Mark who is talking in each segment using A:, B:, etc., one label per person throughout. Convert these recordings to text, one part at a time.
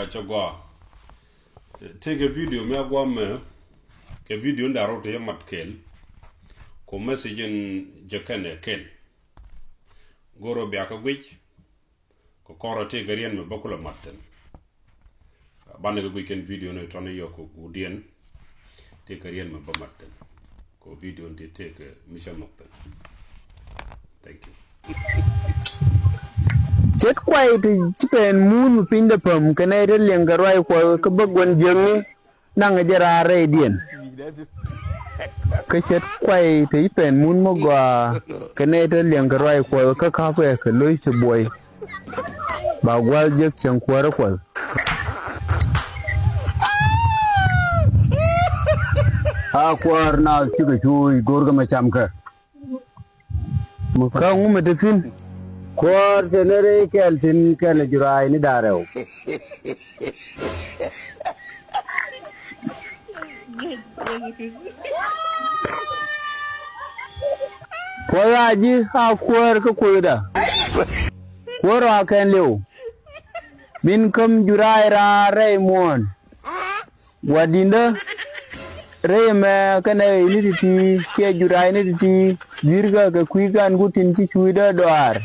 A: chagwa take a video me agwa me ke video ndaro te mat kel ko message en jakane kel goro be aka gwich ko koro te garien me bakula matten banne go weekend video no tone yoko udien te garien me ba matten ko video te take mission nokten. Thank you.
B: Chet kwai ti chipen mun pinda pam kana re lenga roi ko ka bagwan jemi nanga jara re dien ka chet kwai ti pen mun mo gwa kana re lenga roi ko ka ka pe ka loi che boy ba gwal je chen kwara ko ha kwar na chi ga chui gorga ma cham ka mo ka ngu me de fin Kuar jenere keltin kele jurai ni darau. Kuar aji ha kuar ke kuida. Kuar akan leu. Min kam jurai ra Raymond. Wadinda Rayme kana ini ti ke jurai ni ti virga ke kuigan gutin ti kuida doar.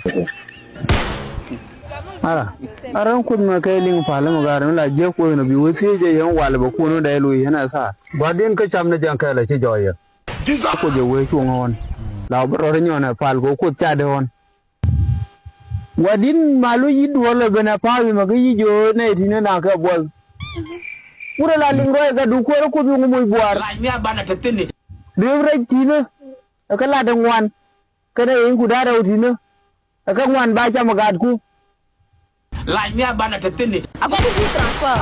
B: Aran kun ma kai ling fala ma garan la je ko no bi wote je yan wala ba ko no da yelo yana sa ba den ka cham na jan kai la ci joye ko je we ko ngon la bro re nyona fal go ko cha de hon wadin malu yi duwala bana pawi ma gi jo na itina na ka bol pura la ling roy ga du ko ko bi ngumoy buar la mi abana tetene de re tina ka la de ngwan kana yin ku da raw tina ka ngwan ba cha ma gad ku la mia bana tetene
C: agora o transport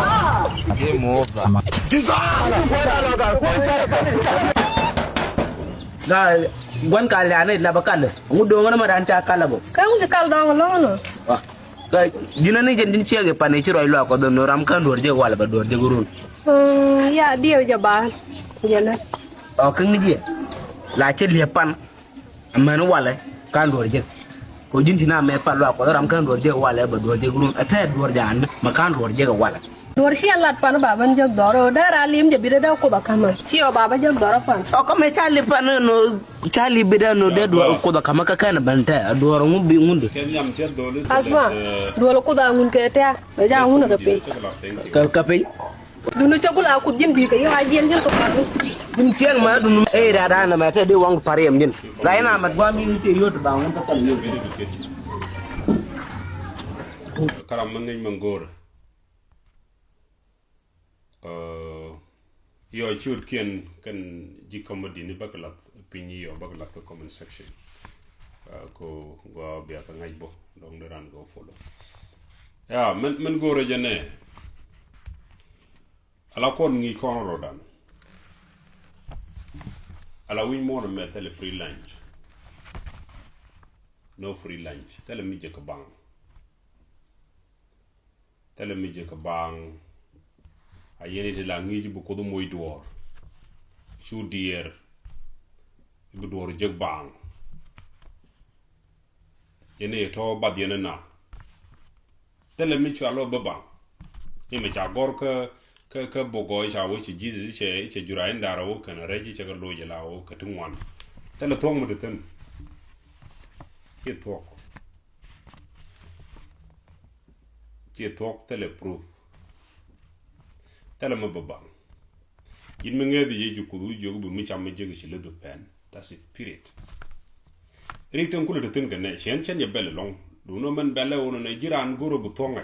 D: remova
E: ga gwan kala ne la bakal ngudo ngana madan ta kala bo
C: kai un kal dong lono
E: ga dina ni jendin chege pane ci roy lo ko do ram kan dor je wala ba dor je gurun
C: ya dia jaba yana
E: o kan ni je la ci lepan amana wala kan dor je ko jintina me palwa ko ram kan dor je wala ba dor je gurun ata dor jan makan dor je wala
C: dor si alat pan baban jog doro dara lim je bida ko bakama si o baba jog doro pan
E: o ko me chali pan no chali bida no de do ko da kama ka kana banta dor ngum bi ngunde
C: asma dor ko da ngun ke ta ja ngun ga pe
E: ka pe
C: dunu chagula ku jin bi ka ya jin jin ko pan
E: dum tiang ma dum e da na ma te de wang parem jin la ina mat gwa mi te yot ba ngun ta kan yo
A: karam ngin mangor yo chud kien kan ji comedy ni bakala pinyi yo bakala ko comment section ko go bia ka ngai bo dong deran go follow ya men gore jane ala kon ngi kon rodan ala win more me tele free lunch no free lunch tele mi je ka bang tele mi je ka bang ayene te la ngi bu ko do moy dor su dier bu dor jeg bang yene to bad yene na tele mi chalo ba bang yeme cha gor ka bogoy cha wo chi jizi che jura ndara wo kana reji che ga loje la wo ka tungwan tele tong mu de ten ke tok tele proof tele ma baba yin me ngedi ye jukudu jogu bu mi cham jegi ci le do pen that's it period rikton kulu de tin gane chen ya bele long du no men bele wono ne jiran goro bu tonga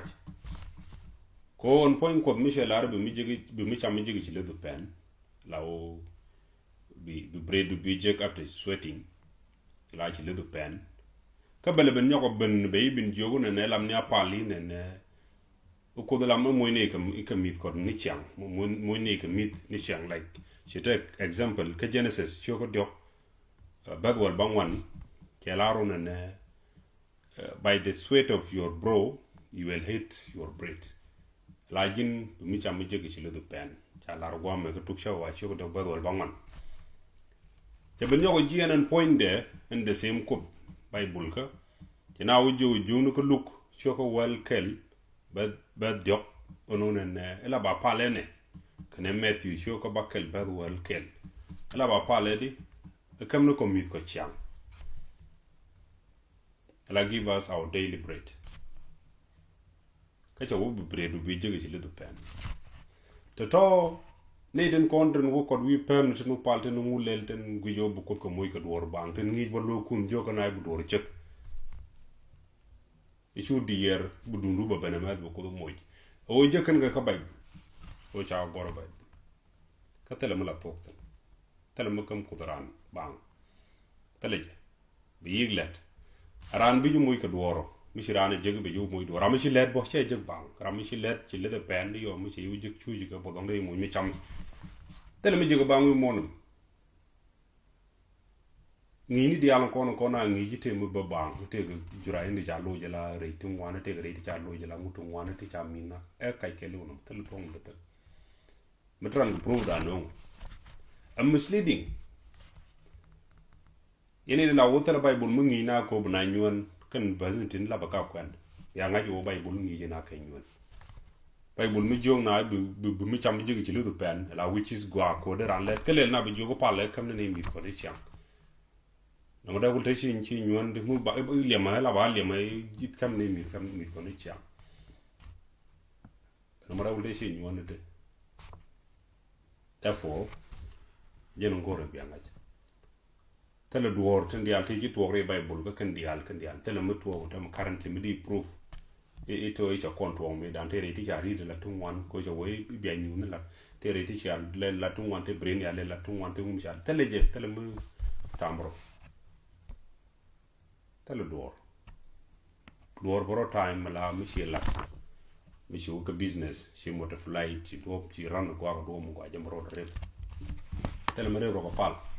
A: ko on point ko mi she lar bu mi cham jegi ci le do pen lawo bi bread bi jeg after sweating la ci le do pen ka bele ben nyoko ben be bin jogu ne lam nya pali ne ko de la mo ne ka mit ko ni chang mo ne ka mit ni chang like je take example ka genesis choko dio badwal bangwan ke laro ne by the sweat of your brow you will hate your bread lagin mi cham je ki le do pen cha lar gwa me ko tuksha wa choko do badwal bangwan je ben nyoko jianan point there in the same code bible ka kina wujo junu ko look choko well kel bad diok ononen ela ba pale ne kene Matthew show ko bakel berwel kel ela ba pale di kam no komit ko chiang ela give us our daily bread ka chawo bu bread bi jege ci le du pen to ne den kondren wo ko wi pem no palte no ngulel ten gujo bu ko moy ko dor bang ten ngi ba lo kun joko nay bu dor cek ichu dier bu dundu ba benemat bu ko moy o jeken nga ka bay o cha goro bay ka tele mala tok tele makam kudran bang tele bi yiglet ran bi ju moy ko doro mi ci rane jeg be ju moy doro mi ci let bo che jeg bang ram mi ci let ci le de pen yo mi ci yu jeg chu ji ko bo dong mo mi cham tele mi jeg bang wi monum ni dialon kono na ngi jite mu ba bang te jura indi ja lo jela re tum wana te re ja lo jela mutum wana te cha mina e kai ke lu no tel tong de tel metran prove da no am misleading yene la wotela bible mu ngi na ko bna nyuan kan bazintin la baka kwan ya nga jo bible ngi na kai nyuan bible mu jong na bu mi cham jigi ci lu pen la which is gwa ko de ran le kele na bi jogo pale kam ne mi ko de cham no da wul tashi ci nyuan de mu ba le ma la ba le ma jit kam ne mi ko ne cham no da wul tashi nyuan de therefore jeno ngore bi angaji tele duor ten dial te jit wore bible ga kan dial tele mutu wo tam currently mi di proof ito icha konto me dan te reti ja ri la tungwan ko ja we bi anyu la te reti cha le la tungwan te brain ya le la tungwan te um cha tele je tele mu tambro tele duor boro time la mi shi la mi shi ko business shi mo te flight ci do ci ran ko do mo ko jam ro re tele mo re ro ko pal